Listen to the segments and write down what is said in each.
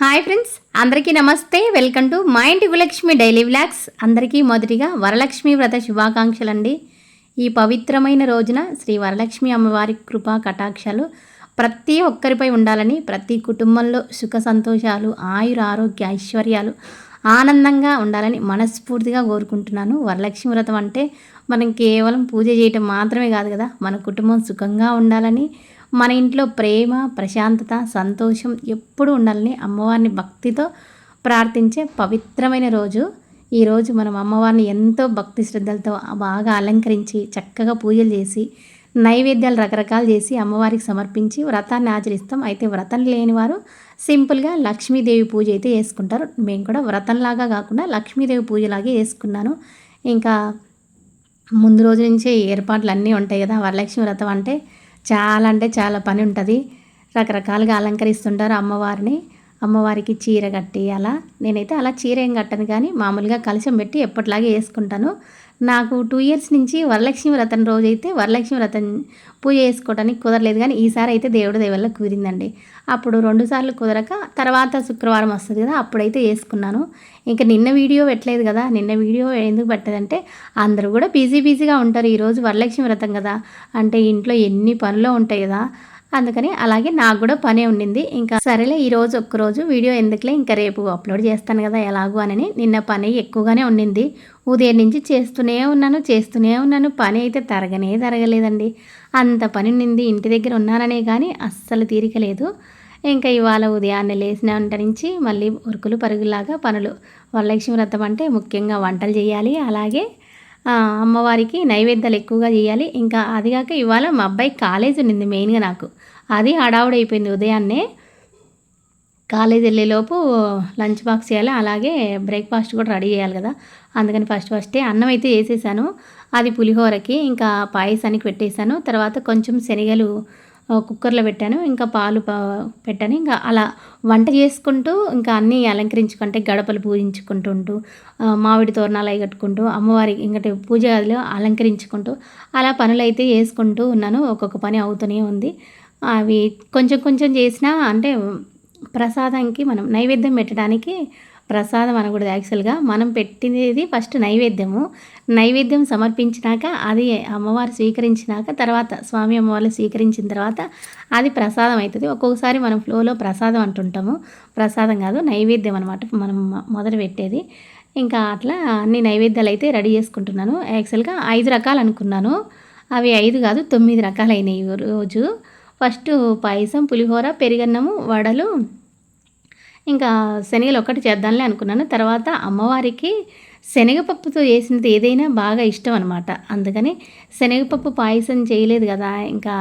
Hi friends, అందరికీ నమస్తే. Welcome to మా ఇంటి గులక్ష్మి డైలీ వ్లాగ్స్. అందరికీ మొదటిగా వరలక్ష్మి వ్రత శుభాకాంక్షలు అండి. ఈ పవిత్రమైన రోజున శ్రీ వరలక్ష్మి అమ్మవారి కృపా కటాక్షాలు ప్రతి ఒక్కరిపై ఉండాలని, ప్రతి కుటుంబంలో సుఖ సంతోషాలు, ఆయుర ఆరోగ్య ఐశ్వర్యాలు ఆనందంగా ఉండాలని మనస్ఫూర్తిగా కోరుకుంటున్నాను. వరలక్ష్మి వ్రతం అంటే మనం కేవలం పూజ చేయటం మాత్రమే కాదు కదా, మన కుటుంబం సుఖంగా ఉండాలని, మన ఇంట్లో ప్రేమ, ప్రశాంతత, సంతోషం ఎప్పుడూ ఉండాలని అమ్మవారిని భక్తితో ప్రార్థించే పవిత్రమైన రోజు. ఈరోజు మనం అమ్మవారిని ఎంతో భక్తి శ్రద్ధలతో బాగా అలంకరించి చక్కగా పూజలు చేసి నైవేద్యాలు రకరకాలు చేసి అమ్మవారికి సమర్పించి వ్రతాన్ని ఆచరిస్తాం. అయితే వ్రతం లేని వారు సింపుల్గా లక్ష్మీదేవి పూజ అయితే చేసుకుంటారు. మేము కూడా వ్రతంలాగా కాకుండా లక్ష్మీదేవి పూజలాగే చేసుకున్నాను. ఇంకా ముందు రోజు నుంచే ఏర్పాట్లు అన్నీ ఉంటాయి కదా. వరలక్ష్మి వ్రతం అంటే చాలా పని ఉంటుంది. రకరకాలుగా అలంకరిస్తుంటారు అమ్మవారిని. అమ్మవారికి చీర కట్టి నేనైతే అలా చీర ఏం కట్టను, కానీ మామూలుగా కలశం పెట్టి ఎప్పటిలాగే వేసుకుంటాను. నాకు 2 years నుంచి వరలక్ష్మి వ్రతం రోజైతే వరలక్ష్మి వ్రతం పూజ చేసుకోవడానికి కుదరలేదు, కానీ ఈసారి అయితే దేవుడి దయ వల్ల కుదిరిందండి. అప్పుడు 2 సార్లు కుదరక తర్వాత శుక్రవారం వస్తుంది కదా, అప్పుడైతే వేసుకున్నాను. ఇంకా నిన్న వీడియో పెట్టలేదు కదా. నిన్న వీడియో ఎందుకు పెట్టలేదంటే అందరూ కూడా బిజీగా ఉంటారు. ఈరోజు వరలక్ష్మి వ్రతం కదా, అంటే ఇంట్లో ఎన్ని పనులు ఉంటాయి కదా, అందుకని అలాగే నాకు కూడా పనే ఉండింది. ఇంకా సరేలే ఈరోజు ఒక్కరోజు వీడియో ఎందుకులే, ఇంకా రేపు అప్లోడ్ చేస్తాను కదా ఎలాగో అని. నిన్న పని ఎక్కువగానే ఉండింది. ఉదయం నుంచి చేస్తూనే ఉన్నాను. పని అయితే తరగలేదండి. అంత పని ఉండింది. ఇంటి దగ్గర ఉన్నాననే కానీ అస్సలు తీరిక లేదు. ఇంకా ఇవాళ ఉదయాన్నే లేచిన వంట నుంచి మళ్ళీ ఉరుకులు పరుగులాగా పనులు. వరలక్ష్మి వ్రతం అంటే ముఖ్యంగా వంటలు చేయాలి, అలాగే అమ్మవారికి నైవేద్యాలు ఎక్కువగా చేయాలి. ఇంకా అదిగాక ఇవాళ మా అబ్బాయి కాలేజ్ ఉండింది మెయిన్గా నాకు. అది హడావుడైపోయింది. ఉదయాన్నే కాలేజ్ వెళ్ళేలోపు లంచ్ బాక్స్ చేయాలి, అలాగే బ్రేక్ఫాస్ట్ కూడా రెడీ చేయాలి కదా. అందుకని ఫస్టే అన్నం అయితే వేసేసాను. అది పులిహోరకి, ఇంకా పాయసానికి పెట్టేశాను. తర్వాత కొంచెం శనగలు కుక్కర్లో పెట్టాను, ఇంకా పాలు పెట్టాను. ఇంకా అలా వంట చేసుకుంటూ ఇంకా అన్నీ అలంకరించుకుంటే గడపలు పూజించుకుంటుంటూ మామిడి తోరణాలు అవి కట్టుకుంటూ అమ్మవారి ఇంకటి పూజ గదిలో అలంకరించుకుంటూ అలా పనులు అయితే చేసుకుంటూ ఉన్నాను. ఒక్కొక్క పని అవుతూనే ఉంది. అవి కొంచెం చేసినా అంటే ప్రసాదానికి మనం నైవేద్యం పెట్టడానికి ప్రసాదం అనకూడదు యాక్చువల్గా. మనం పెట్టినది ఫస్ట్ నైవేద్యం సమర్పించినాక అది అమ్మవారు స్వీకరించినాక తర్వాత స్వామి అమ్మవారు స్వీకరించిన తర్వాత అది ప్రసాదం అవుతుంది. ఒక్కొక్కసారి మనం ఫ్లోలో ప్రసాదం అంటుంటాము, ప్రసాదం కాదు నైవేద్యం అనమాట మనం మొదట పెట్టేది. ఇంకా అట్లా అన్ని నైవేద్యాలు అయితే రెడీ చేసుకుంటున్నాను. యాక్చువల్గా 5 రకాలు అనుకున్నాను, అవి 5 కాదు 9 రకాలు అయినాయి రోజు. ఫస్ట్ పాయసం, పులిహోర, పెరుగన్నము, వడలు, ఇంకా శనగలు ఒక్కటి చేద్దాంలే అనుకున్నాను. తర్వాత అమ్మవారికి శనగపప్పుతో చేసినది ఏదైనా బాగా ఇష్టం అనమాట. అందుకని శనగపప్పు పాయసం చేయలేదు కదా, ఇంకా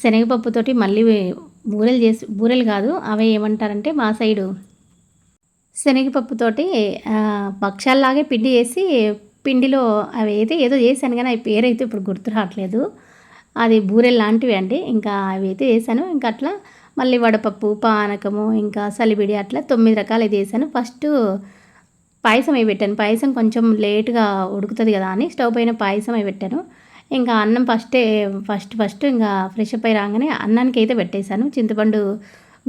శనగపప్పుతోటి మళ్ళీ బూరెలు కాదు అవి ఏమంటారంటే మా సైడు శనగపప్పుతోటి భక్షాల్లాగే పిండి వేసి పిండిలో అవి అయితే ఏదో చేశాను, కానీ అవి పేరైతే ఇప్పుడు గుర్తు రావట్లేదు. అది బూరెలు లాంటివి అండి. ఇంకా అవి అయితే వేసాను. ఇంకా అట్లా మళ్ళీ వడపప్పు, పానకము, ఇంకా సలిబిడి అట్లా 9 రకాలు అయితే వేసాను. ఫస్ట్ పాయసం అవి పెట్టాను. పాయసం కొంచెం లేటుగా ఉడుకుతుంది కదా అని స్టవ్ పైన పాయసం అవి పెట్టాను. ఇంకా అన్నం ఫస్ట్ ఇంకా ఫ్రెష్ అప్ అయి రాగానే అన్నానికి అయితే పెట్టేశాను. చింతపండు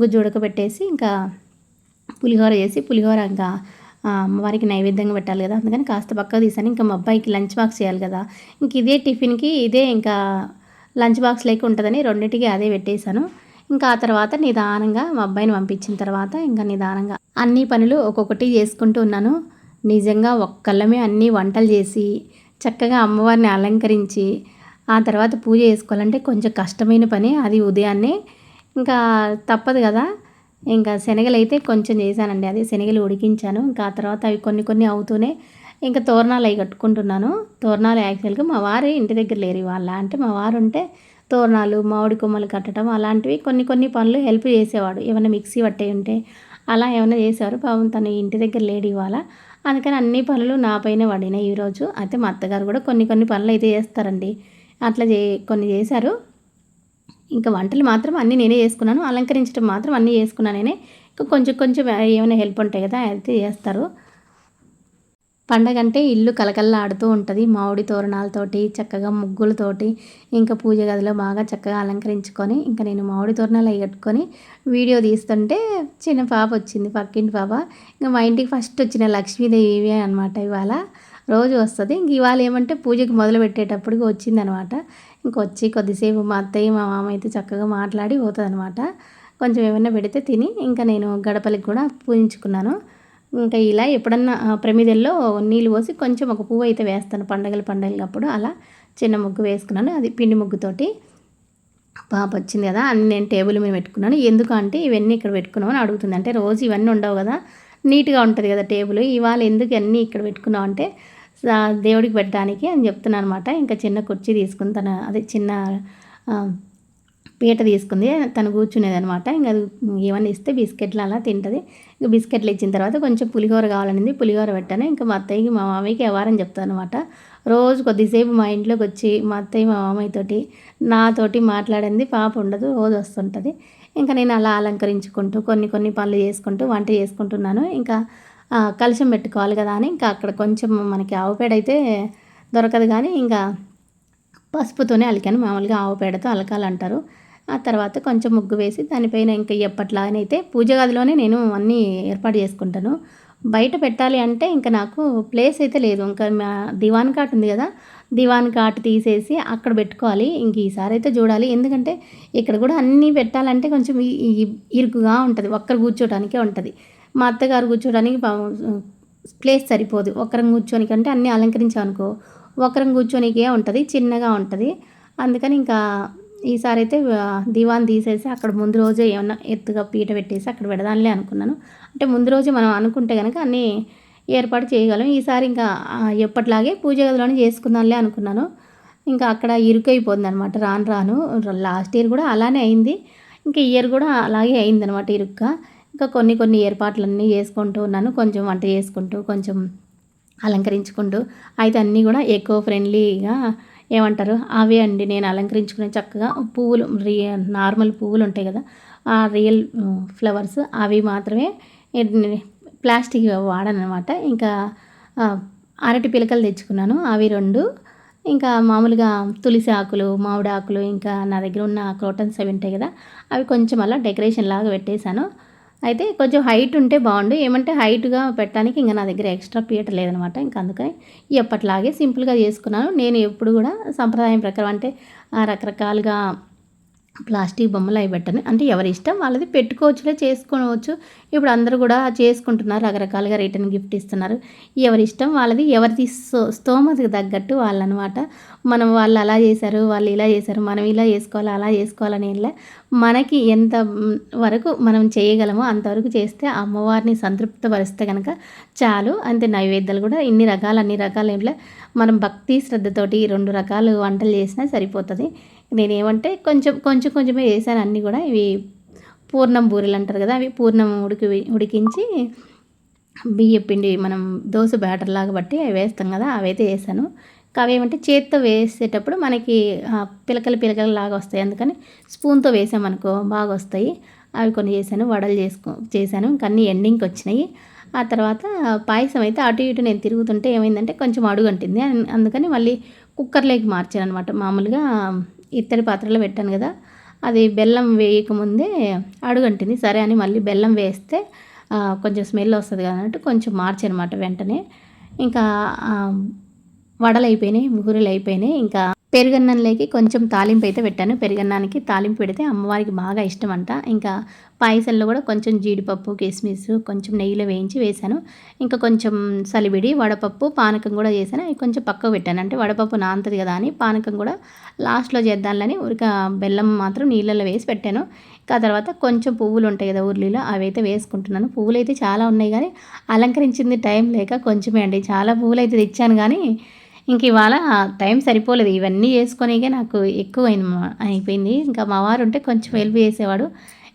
గుజ్జు ఉడకబెట్టేసి ఇంకా పులిహోర ఇంకా అమ్మవారికి నైవేద్యంగా పెట్టాలి కదా, అందుకని కాస్త పక్కకు తీసాను. ఇంకా మా అబ్బాయికి లంచ్ బాక్స్ చేయాలి కదా, ఇంక ఇదే టిఫిన్కి ఇదే ఇంకా లంచ్ బాక్స్ లేక ఉంటుందని రెండింటికి అదే పెట్టేశాను. ఇంకా ఆ తర్వాత నిదానంగా మా అబ్బాయిని పంపించిన తర్వాత ఇంకా నిదానంగా అన్ని పనులు ఒక్కొక్కటి చేసుకుంటూ ఉన్నాను. నిజంగా ఒక్కళ్ళమే అన్ని వంటలు చేసి చక్కగా అమ్మవారిని అలంకరించి ఆ తర్వాత పూజ చేసుకోవాలంటే కొంచెం కష్టమైన పని. అది ఉదయాన్నే ఇంకా తప్పదు కదా. ఇంకా శనగలు అయితే కొంచెం చేశానండి, అది శనగలు ఉడికించాను. ఇంకా ఆ తర్వాత అవి కొన్ని అవుతూనే ఇంకా తోరణాలు అవి కట్టుకుంటున్నాను. తోరణాలు యాక్చువల్గా మా వారు ఇంటి దగ్గర లేరు ఇవాళ. అంటే మా వారు ఉంటే తోరణాలు, మామిడి కొమ్మలు కట్టడం అలాంటివి కొన్ని పనులు హెల్ప్ చేసేవాడు. ఏమైనా మిక్సీ పట్టే ఉంటే అలా ఏమైనా చేసేవారు. పాపం తను ఇంటి దగ్గర లేడు ఇవాళ, అందుకని అన్ని పనులు నా పైన పడినాయి ఈరోజు. అయితే మా అత్తగారు కూడా కొన్ని పనులు అయితే చేస్తారండి. అట్లా కొన్ని చేశారు. ఇంకా వంటలు మాత్రం అన్నీ నేనే చేసుకున్నాను, అలంకరించడం మాత్రం అన్నీ చేసుకున్నాను నేనే. ఇంకా కొంచెం ఏమైనా హెల్ప్ ఉంటాయి కదా అయితే చేస్తారు. పండగంటే ఇల్లు కలకల్లాడుతూ ఉంటుంది. మామిడి తోరణాలతోటి, చక్కగా ముగ్గులతోటి, ఇంకా పూజ గదిలో బాగా చక్కగా అలంకరించుకొని, ఇంకా నేను మామిడి తోరణాలు అవి కట్టుకొని వీడియో తీస్తుంటే చిన్న పాప వచ్చింది, పక్కింటి పాప. ఇంకా మా ఇంటికి ఫస్ట్ వచ్చిన లక్ష్మీదేవి అనమాట ఇవాళ. రోజు వస్తుంది. ఇంక ఇవాళ ఏమంటే పూజకి మొదలు పెట్టేటప్పటికి వచ్చిందనమాట. ఇంకొచ్చి కొద్దిసేపు మా అత్తయ్య, మా మామ అయితే చక్కగా మాట్లాడి పోతుందనమాట. కొంచెం ఏమన్నా పెడితే తిని ఇంకా నేను గడపలకి కూడా పూజించుకున్నాను. ఇంకా ఇలా ఎప్పుడన్నా ప్రమిదెల్లో నీళ్ళు పోసి కొంచెం ఒక పువ్వు అయితే వేస్తాను పండగలప్పుడు. అలా చిన్న ముగ్గు వేసుకున్నాను. అది పిండి ముగ్గుతోటి. పాప వచ్చింది కదా అన్ని నేను టేబుల్ మీద పెట్టుకున్నాను. ఎందుకు అంటే ఇవన్నీ ఇక్కడ పెట్టుకున్నావు అని అడుగుతుంది. అంటే రోజు ఇవన్నీ ఉండవు కదా, నీట్గా ఉంటుంది కదా టేబుల్. ఇవాళ ఎందుకు అన్నీ ఇక్కడ పెట్టుకున్నావు అంటే దేవుడికి పెట్టడానికి అని చెప్తున్నాను అనమాట. ఇంకా చిన్న కుర్చీ తీసుకుని అదే చిన్న పీట తీసుకుంది, తను కూర్చునేదనమాట. ఇంకా అది ఏమన్నా ఇస్తే బిస్కెట్లు అలా తింటుంది. ఇంకా బిస్కెట్లు ఇచ్చిన తర్వాత కొంచెం పులిహోర కావాలనింది, పులిహోర పెట్టాను. ఇంకా మా అత్తయ్యకి మా మామయ్యకి ఎవరని చెప్తాను అనమాట. రోజు కొద్దిసేపు మా ఇంట్లోకి వచ్చి మా అత్తయ్య మా మామయ్యతోటి నాతోటి మాట్లాడింది పాప ఉండదు, రోజు వస్తుంటుంది. ఇంకా నేను అలా అలంకరించుకుంటూ కొన్ని పనులు చేసుకుంటూ వంట చేసుకుంటున్నాను. ఇంకా కలశం పెట్టుకోవాలి కదా అని ఇంకా అక్కడ కొంచెం మనకి ఆవు పేడ అయితే దొరకదు, కానీ ఇంకా పసుపుతోనే అలికాను. మామూలుగా ఆవు పేడతో అలకాలంటారు. ఆ తర్వాత కొంచెం ముగ్గు వేసి దానిపైన ఇంకా ఎప్పట్లాగనైతే పూజ గదిలోనే నేను అన్నీ ఏర్పాటు చేసుకుంటాను. బయట పెట్టాలి అంటే ఇంకా నాకు ప్లేస్ అయితే లేదు. ఇంకా మా దివాన్ కాట్ ఉంది కదా, దివాన్ కాట్ తీసేసి అక్కడ పెట్టుకోవాలి. ఇంక ఈసారి అయితే చూడాలి. ఎందుకంటే ఇక్కడ కూడా అన్నీ పెట్టాలంటే కొంచెం ఇరుకుగా ఉంటుంది, ఒక్కరు కూర్చోటానికే ఉంటుంది. మా అత్తగారు కూర్చోడానికి ప్లేస్ సరిపోదు. ఒక్కరం కూర్చోనికి అంటే అన్నీ అలంకరించామనుకో ఒక్కరం కూర్చోనికే ఉంటుంది, చిన్నగా ఉంటుంది. అందుకని ఇంకా ఈసారి అయితే దివాన్ తీసేసి అక్కడ ముందు రోజే ఏమన్నా ఎత్తుగా పీట పెట్టేసి అక్కడ పెడదాంలే అనుకున్నాను. అంటే ముందు రోజే మనం అనుకుంటే కనుక అన్నీ ఏర్పాటు చేయగలం. ఈసారి ఇంకా ఎప్పటిలాగే పూజ గదిలోనే చేసుకుందాంలే అనుకున్నాను. ఇంకా అక్కడ ఇరుకైపోతుంది అనమాట. రాను లాస్ట్ ఇయర్ కూడా అలానే అయింది. ఇంకా ఇయర్ కూడా అలాగే అయిందనమాట ఇరుక్క. ఇంకా కొన్ని ఏర్పాట్లన్నీ చేసుకుంటూ ఉన్నాను. కొంచెం వంట చేసుకుంటూ, కొంచెం అలంకరించుకుంటూ. అయితే అన్నీ కూడా ఎకో ఫ్రెండ్లీగా ఏమంటారు అవే అండి నేను అలంకరించుకునే చక్కగా పువ్వులు, నార్మల్ పువ్వులు ఉంటాయి కదా, ఆ రియల్ ఫ్లవర్స్ అవి మాత్రమే, ప్లాస్టిక్ వాడనమాట. ఇంకా అరటి పిలకలు తెచ్చుకున్నాను, అవి 2. ఇంకా మామూలుగా తులసి ఆకులు, మామిడి ఆకులు, ఇంకా నా దగ్గర ఉన్న క్రోటన్స్ అవి ఉంటాయి కదా, అవి కొంచెం అలా డెకరేషన్ లాగా పెట్టేశాను. అయితే కొంచెం హైట్ ఉంటే బాగుండు. ఏమంటే హైట్గా పెట్టడానికి ఇంకా నా దగ్గర ఎక్స్ట్రా పీట లేదనమాట. ఇంకా అందుకని ఎప్పటిలాగే సింపుల్గా చేసుకున్నాను. నేను ఎప్పుడు కూడా సంప్రదాయం ప్రకారం అంటే రకరకాలుగా ప్లాస్టిక్ బొమ్మలు అవి పెట్టను. అంటే ఎవరి ఇష్టం వాళ్ళది పెట్టుకోవచ్చులే, చేసుకోవచ్చు. ఇప్పుడు అందరూ కూడా చేసుకుంటున్నారు, రకరకాలుగా రిటర్న్ గిఫ్ట్ ఇస్తున్నారు. ఎవరి ఇష్టం వాళ్ళది, ఎవరిది స్తోమతకు తగ్గట్టు వాళ్ళనమాట. వాళ్ళు అలా చేశారు, వాళ్ళు ఇలా చేశారు, మనం ఇలా చేసుకోవాలి, అలా చేసుకోవాలని ఇలా మనకి ఎంత వరకు మనం చేయగలమో అంతవరకు చేస్తే అమ్మవారిని సంతృప్తిపరిస్తే కనుక చాలు. అంతే. నైవేద్యాలు కూడా అన్ని రకాలు ఇట్లా మనం భక్తి శ్రద్ధతోటి 2 రకాలు వంటలు చేసినా సరిపోతుంది. నేనేమంటే కొంచెమే వేసాను అన్నీ కూడా. ఇవి పూర్ణం బూరెలు అంటారు కదా, అవి పూర్ణం ఉడికించి బియ్యం పిండి మనం దోశ బ్యాటర్ లాగా బట్టి అవి వేస్తాం కదా, అవైతే వేసాను. అవేమంటే చేత్తో వేసేటప్పుడు మనకి పిలకలు లాగా వస్తాయి. అందుకని స్పూన్తో వేసామనుకో బాగా వస్తాయి. అవి కొన్ని చేశాను. వడలు చేశాను. ఇంకా అన్నీ ఎండింగ్కి వచ్చినాయి. ఆ తర్వాత పాయసం అయితే అటు ఇటు నేను తిరుగుతుంటే ఏమైందంటే కొంచెం అడుగంటింది. అందుకని మళ్ళీ కుక్కర్లోకి మార్చాను అనమాట. మామూలుగా ఇత్తడి పాత్రలో పెట్టాను కదా, అది బెల్లం వేయకముందే అడుగంటింది. సరే అని మళ్ళీ బెల్లం వేస్తే కొంచెం స్మెల్ వస్తుంది కదా అన్నట్టు కొంచెం మార్చనమాట వెంటనే. ఇంకా వడలు అయిపోయినాయి, బూరెలు అయిపోయినాయి. ఇంకా పెరుగన్నంలోకి కొంచెం తాలింపు అయితే పెట్టాను. పెరుగన్నానికి తాలింపు పెడితే అమ్మవారికి బాగా ఇష్టం అంట. ఇంకా పాయసంలో కూడా కొంచెం జీడిపప్పు, కిస్మిస్ కొంచెం నెయ్యిలో వేయించి వేశాను. ఇంకా కొంచెం సలిబిడి, వడపప్పు, పానకం కూడా చేశాను. అవి కొంచెం పక్కకు పెట్టాను. అంటే వడపప్పు నానుతుంది కదా అని పానకం కూడా లాస్ట్లో చేద్దామని బెల్లం మాత్రం నీళ్ళల్లో వేసి పెట్టాను. ఇంకా తర్వాత కొంచెం పువ్వులు ఉంటాయి కదా ఉర్లీలో, అవి అయితే వేసుకుంటున్నాను. పువ్వులు అయితే చాలా ఉన్నాయి కానీ అలంకరించింది టైం లేక కొంచెమే అండి. చాలా పువ్వులు అయితే తెచ్చాను కానీ ఇంక ఇవాళ టైం సరిపోలేదు. ఇవన్నీ చేసుకొనికే నాకు ఎక్కువ అయిపోయింది. ఇంకా మా వారు ఉంటే కొంచెం హెల్ప్ చేసేవాడు.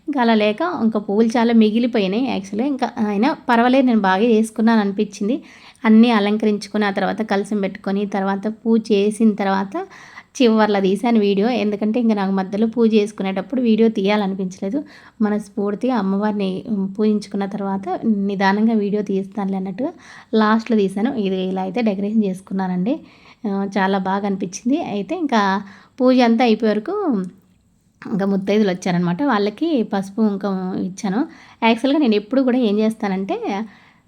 ఇంకా అలా లేక ఇంకా పువ్వులు చాలా మిగిలిపోయినాయి యాక్చువల్గా. ఇంకా అయినా పర్వాలేదు, నేను బాగా చేసుకున్నాను అనిపించింది. అన్నీ అలంకరించుకొని ఆ తర్వాత కలశం పెట్టుకొని తర్వాత పూజ చేసిన తర్వాత చివర్లో తీశాను వీడియో. ఎందుకంటే ఇంక నాకు మధ్యలో పూజ చేసుకునేటప్పుడు వీడియో తీయాలనిపించలేదు. మనస్ఫూర్తిగా అమ్మవారిని పూజించుకున్న తర్వాత నిదానంగా వీడియో తీస్తానులే అన్నట్టుగా లాస్ట్‌లో తీశాను. ఇది ఇలా అయితే డెకరేషన్ చేసుకున్నానండి. చాలా బాగా అనిపించింది. అయితే ఇంకా పూజ అంతా అయిపోయే వరకు ఇంకా ముత్తైదులు వచ్చారనమాట. వాళ్ళకి పసుపు, కుంకుమ ఇచ్చాను. యాక్చువల్‌గా నేను ఎప్పుడు కూడా ఏం చేస్తానంటే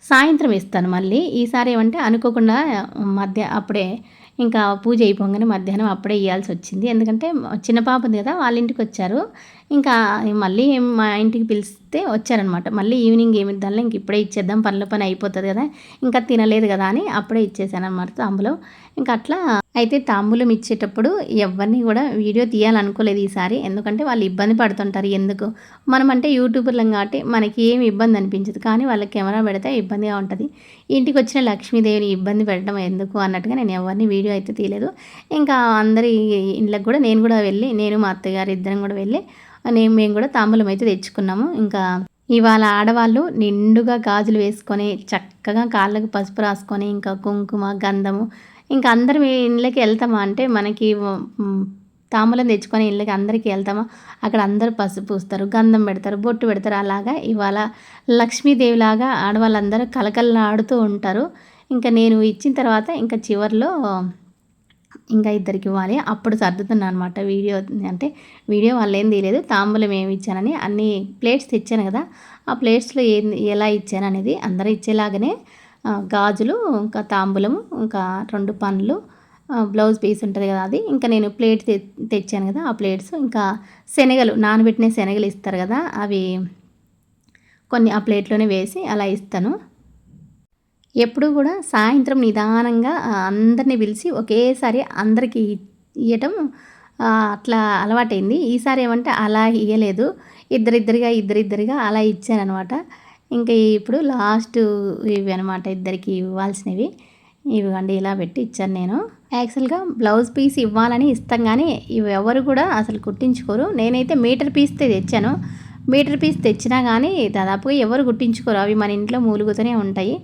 సాయంత్రం ఇస్తాను మళ్ళీ. ఈసారి ఏమంటే అనుకోకుండా అప్పుడే ఇంకా పూజ అయిపోగానే మధ్యాహ్నం అప్పుడే ఇయ్యాల్సొచ్చింది. ఎందుకంటే చిన్న పాప ఉంది కదా! వాళ్ళ ఇంటికొచ్చారు. ఇంకా మళ్ళీ మా ఇంటికి పిలిస్తే వచ్చారనమాట. మళ్ళీ ఈవినింగ్ ఏమిద్దాంలే ఇంక ఇప్పుడే ఇచ్చేద్దాం పనిలో పని అయిపోతది కదా! ఇంకా తినలేదు కదా అని అప్పుడే ఇచ్చేసాననమాట తాంబూలం. ఇంక అట్లా అయితే తాంబూలం ఇచ్చేటప్పుడు ఎవరిని కూడా వీడియో తీయాలనుకోలేదు ఈసారి. ఎందుకంటే వాళ్ళు ఇబ్బంది పడుతుంటారు ఎందుకు. మనమంటే యూట్యూబర్లం కాబట్టి మనకి ఏమి ఇబ్బంది అనిపించదు. కానీ వాళ్ళకి కెమెరా పెడితే ఇబ్బందిగా ఉంటది. ఇంటికి వచ్చిన లక్ష్మీదేవిని ఇబ్బంది పెట్టడం ఎందుకు అన్నట్టుగా నేను ఎవరిని వీడియో అయితే తీయలేదు. ఇంకా అందరి ఇండ్లకు కూడా నేను కూడా వెళ్ళి నేను మా అత్తగారు ఇద్దరం కూడా వెళ్ళి మేము కూడా తాంబూలం అయితే తెచ్చుకున్నాము. ఇంకా ఇవాళ ఆడవాళ్ళు నిండుగా గాజులు వేసుకొని చక్కగా కాళ్ళకు పసుపు రాసుకొని ఇంకా కుంకుమ, గంధము ఇంకా అందరం ఇళ్ళకి వెళ్తామా అంటే మనకి తాంబూలం తెచ్చుకొని ఇళ్ళకి అందరికీ వెళ్తామా అక్కడ అందరూ పసుపు పూస్తారు, గంధం పెడతారు, బొట్టు పెడతారు. అలాగా ఇవాళ లక్ష్మీదేవిలాగా ఆడవాళ్ళందరూ కలకలలాడుతూ ఉంటారు. ఇంకా నేను ఇచ్చిన తర్వాత ఇంకా చివర్లో ఇంకా ఇద్దరికి ఇవ్వాలి. అప్పుడు సర్దుతున్నాను అనమాట. వీడియో వాళ్ళు ఏం తీయలేదు. తాంబూలం ఏమి ఇచ్చానని అన్ని ప్లేట్స్ తెచ్చాను కదా! ఆ ప్లేట్స్‌లో ఎలా ఇచ్చాను అనేది అందరూ ఇచ్చేలాగానే గాజులు, ఇంకా తాంబూలము, ఇంకా 2 పండ్లు, బ్లౌజ్ పీస్ ఉంటుంది కదా అది. ఇంకా నేను ప్లేట్ తెచ్చాను కదా! ఆ ప్లేట్స్ ఇంకా శనగలు నానబెట్టిన శనగలు ఇస్తారు కదా! అవి కొన్ని ఆ ప్లేట్‌లోనే వేసి అలా ఇస్తాను. ఎప్పుడూ కూడా సాయంత్రం నిదానంగా అందరిని పిలిచి ఒకేసారి అందరికి ఇయ్యటం అట్లా అలవాటైంది. ఈసారి ఏమంటే అలా ఇయ్యలేదు. ఇద్దరిద్దరిగా అలా ఇచ్చాననమాట. ఇంకా ఇప్పుడు లాస్ట్ ఇవి అనమాట ఇద్దరికి ఇవ్వాల్సినవి. ఇవిగోండి ఇలా పెట్టి ఇచ్చాను నేను. యాక్చువల్‌గా బ్లౌజ్ పీస్ ఇవ్వాలని ఇస్తాం కానీ ఇవి ఎవరు కూడా అసలు కుట్టించుకోరు. నేనైతే మీటర్ పీస్‌తే తెచ్చాను. మీటర్ పీస్ తెచ్చినా కానీ దాదాపుగా ఎవరు కుట్టించుకోరు. అవి మన ఇంట్లో మూలుగుతూనే ఉంటాయి.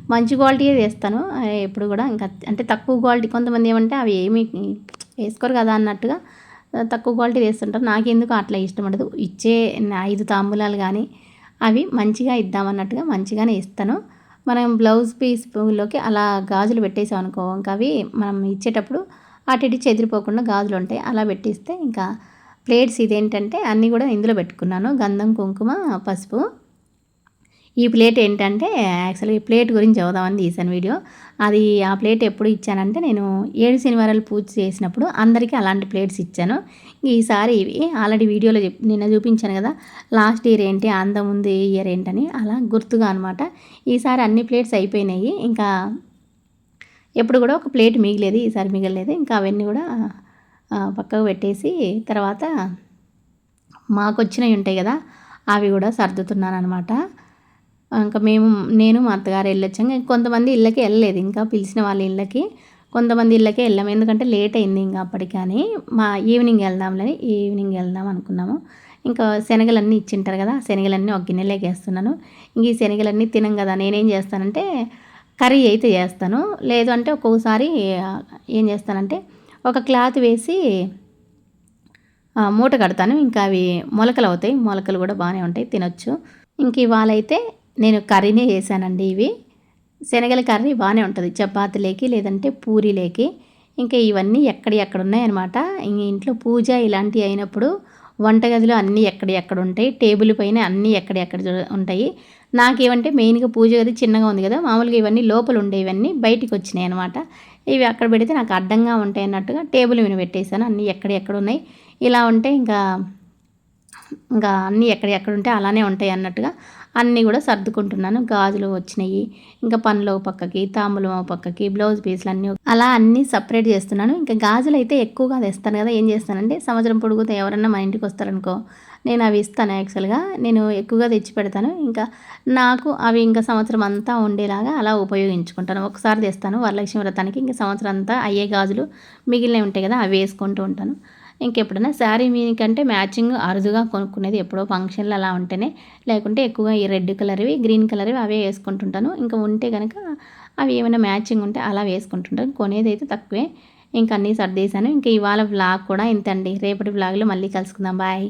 మంచి క్వాలిటీయే తెస్తాను ఎప్పుడు కూడా. ఇంకా అంటే తక్కువ క్వాలిటీ కొంతమంది ఏమంటే అవి ఏమి వేసుకోరు కదా అన్నట్టుగా తక్కువ క్వాలిటీ తెస్తుంటారు. నాకెందుకు అట్లా ఇష్టం ఉండదు. ఇచ్చే 5 తాంబూలాలు కానీ అవి మంచిగా ఇద్దామన్నట్టుగా మంచిగానే ఇస్తాను. మనం బ్లౌజ్ పీస్‌లోకి అలా గాజులు పెట్టేసామనుకో ఇంకా అవి మనం ఇచ్చేటప్పుడు అటు ఇటు చెదిరిపోకుండా గాజులు ఉంటాయి. అలా పెట్టిస్తే ఇంకా ప్లేట్స్ ఇదేంటంటే అన్నీ కూడా ఇందులో పెట్టుకున్నాను. గంధం, కుంకుమ, పసుపు. ఈ ప్లేట్ ఏంటంటే యాక్చువల్‌గా ఈ ప్లేట్ గురించి చెబుదామని తీశాను వీడియో. అది ఆ ప్లేట్ ఎప్పుడు ఇచ్చానంటే నేను 7 శనివారాలు పూజ చేసినప్పుడు అందరికీ అలాంటి ప్లేట్స్ ఇచ్చాను. ఈసారి ఇవి ఆల్రెడీ వీడియోలో నిన్న చూపించాను కదా! లాస్ట్ ఇయర్ ఏంటి, అంతకుముందు ఇయర్ ఏంటని అలా గుర్తుగా అనమాట. ఈసారి అన్ని ప్లేట్స్ అయిపోయినాయి. ఇంకా ఎప్పుడు కూడా ఒక ప్లేట్ మిగిలేదు. ఈసారి మిగలలేదు. ఇంకా అవన్నీ కూడా పక్కకు పెట్టేసి తర్వాత మాకొచ్చినవి ఉంటాయి కదా! అవి కూడా సర్దుతున్నాననమాట. ఇంకా నేను మా అత్తగారు వెళ్ళొచ్చాం. కొంతమంది ఇళ్ళకి వెళ్ళలేదు. ఇంకా పిలిచిన వాళ్ళ ఇళ్ళకి కొంతమంది ఇళ్ళకే వెళ్ళాము. ఎందుకంటే లేట్ అయింది ఇంకా అప్పటికని. ఈవినింగ్ వెళ్దాం అనుకున్నాము. ఇంకా శనగలన్నీ ఇచ్చింటారు కదా! శనగలన్నీ ఒక గిన్నెలోకి వేస్తున్నాను. ఇంక ఈ శనగలన్నీ తినం కదా! నేనేం చేస్తానంటే కర్రీ అయితే చేస్తాను. లేదు అంటే ఒక్కొక్కసారి ఏం చేస్తానంటే ఒక క్లాత్ వేసి మూట కడతాను. ఇంకా అవి మొలకలు అవుతాయి. మొలకలు కూడా బాగానే ఉంటాయి, తినొచ్చు. ఇంక ఇవాళైతే నేను కర్రీనే చేశానండి. ఇవి శనగల కర్రీ బాగానే ఉంటుంది చపాతీలేకి లేదంటే పూరీలేకి. ఇంకా ఇవన్నీ ఎక్కడ ఉన్నాయన్నమాట. ఇంట్లో పూజ ఇలాంటివి అయినప్పుడు వంటగదిలో అన్నీ ఎక్కడ ఉంటాయి. టేబుల్ పైన అన్నీ ఎక్కడ ఉంటాయి. నాకేమంటే మెయిన్గా పూజ గది చిన్నగా ఉంది కదా! మామూలుగా ఇవన్నీ లోపల ఉండేవన్నీ బయటికి వచ్చినాయి అనమాట. ఇవి అక్కడ పెడితే నాకు అడ్డంగా ఉంటాయి అన్నట్టుగా టేబుల్ మీద పెట్టేశాను. అన్నీ ఎక్కడ ఉన్నాయి. ఇలా ఉంటే ఇంకా అన్నీ ఎక్కడ ఉంటే అలానే ఉంటాయి అన్నట్టుగా అన్నీ కూడా సర్దుకుంటున్నాను. గాజులు వచ్చినాయి, ఇంకా పండ్లు పక్కకి, తాంబూలం పక్కకి, బ్లౌజ్ పీస్లు అన్నీ అలా అన్నీ సపరేట్ చేస్తున్నాను. ఇంకా గాజులు అయితే ఎక్కువగా తెస్తాను కదా! ఏం చేస్తానంటే సంవత్సరం పొడుగుతా ఎవరన్నా మా ఇంటికి వస్తారనుకో నేను అవి ఇస్తాను. యాక్చువల్‌గా నేను ఎక్కువగా తెచ్చి పెడతాను. ఇంకా నాకు అవి ఇంకా సంవత్సరం అంతా ఉండేలాగా అలా ఉపయోగించుకుంటాను. ఒకసారి తెస్తాను వరలక్ష్మి వ్రతానికి. ఇంకా సంవత్సరం అంతా అయ్యే గాజులు మిగిలినవి ఉంటాయి కదా! అవి వేసుకుంటూ ఉంటాను. ఇంకెప్పుడైనా శారీ మీనికంటే మ్యాచింగ్ అరుదుగా కొనుక్కునేది ఎప్పుడో ఫంక్షన్లు అలా ఉంటేనే, లేకుంటే ఎక్కువగా ఈ రెడ్ కలర్వి, గ్రీన్ కలర్వి అవే వేసుకుంటుంటాను. ఇంకా ఉంటే కనుక అవి ఏమైనా మ్యాచింగ్ ఉంటే అలా వేసుకుంటుంటాను. కొనేదైతే తక్కువే. ఇంక అన్నీ సర్దేశాను. ఇంక ఇవాళ వ్లాగ్ కూడా ఇంతండి. రేపటి వ్లాగ్లో మళ్ళీ కలుసుకుందాం. బాయ్.